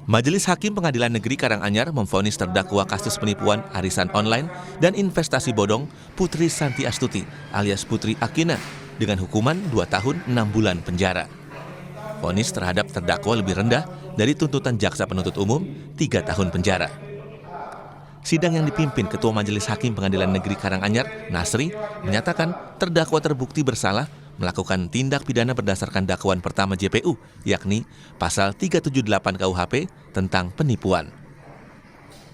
Majelis Hakim Pengadilan Negeri Karanganyar memvonis terdakwa kasus penipuan arisan online dan investasi bodong Putri Santi Astuti alias Putri Akina dengan hukuman 2 tahun 6 bulan penjara. Vonis terhadap terdakwa lebih rendah dari tuntutan jaksa penuntut umum 3 tahun penjara. Sidang yang dipimpin Ketua Majelis Hakim Pengadilan Negeri Karanganyar, Nasri, menyatakan terdakwa terbukti bersalah melakukan tindak pidana berdasarkan dakwaan pertama JPU, yakni pasal 378 KUHP tentang penipuan.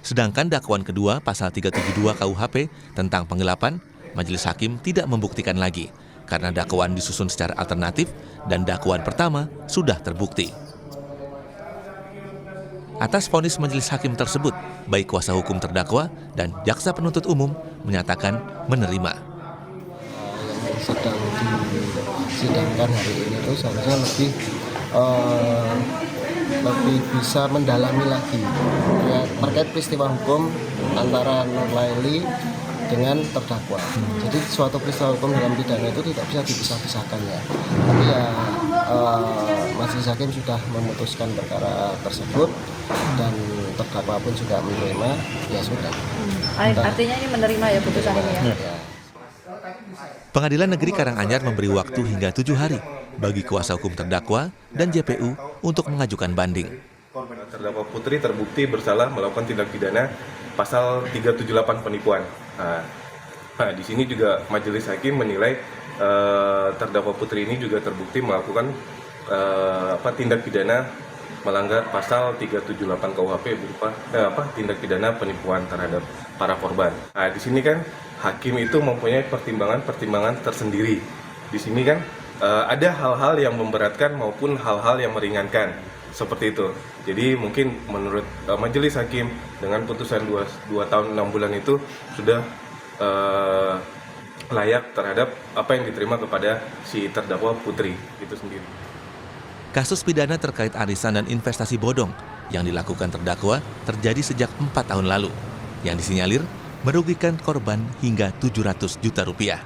Sedangkan dakwaan kedua, pasal 372 KUHP tentang penggelapan, Majelis Hakim tidak membuktikan lagi, karena dakwaan disusun secara alternatif dan dakwaan pertama sudah terbukti. Atas vonis Majelis Hakim tersebut, baik kuasa hukum terdakwa dan jaksa penuntut umum menyatakan menerima. Sedang disidangkan hari ini itu seharusnya lebih bisa mendalami lagi ya, terkait peristiwa hukum antara Nur Laili dengan terdakwa. Jadi suatu peristiwa hukum dalam pidana itu tidak bisa dipisah-pisahkan ya. Tapi ya Majelis Hakim sudah memutuskan perkara tersebut dan terdakwa pun juga menerima, ya sudah. Artinya ini menerima ya putusan ini ya. Pengadilan Negeri Karanganyar memberi waktu hingga 7 hari bagi kuasa hukum terdakwa dan JPU untuk mengajukan banding. Terdakwa Putri terbukti bersalah melakukan tindak pidana pasal 378 penipuan. Nah, di sini juga Majelis Hakim menilai terdakwa Putri ini juga terbukti melakukan tindak pidana melanggar pasal 378 KUHP berupa tindak pidana penipuan terhadap para korban. Nah, di sini kan hakim itu mempunyai pertimbangan tersendiri. Di sini kan ada hal-hal yang memberatkan maupun hal-hal yang meringankan seperti itu. Jadi mungkin menurut Majelis Hakim dengan putusan 2 tahun 6 bulan itu sudah layak terhadap apa yang diterima kepada si terdakwa Putri itu sendiri. Kasus pidana terkait arisan dan investasi bodong yang dilakukan terdakwa terjadi sejak 4 tahun lalu, yang disinyalir merugikan korban hingga 700 juta rupiah.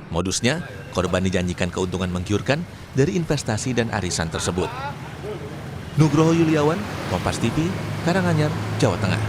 Modusnya, korban dijanjikan keuntungan menggiurkan dari investasi dan arisan tersebut. Nugroho Yuliawan, Kompas TV, Karanganyar, Jawa Tengah.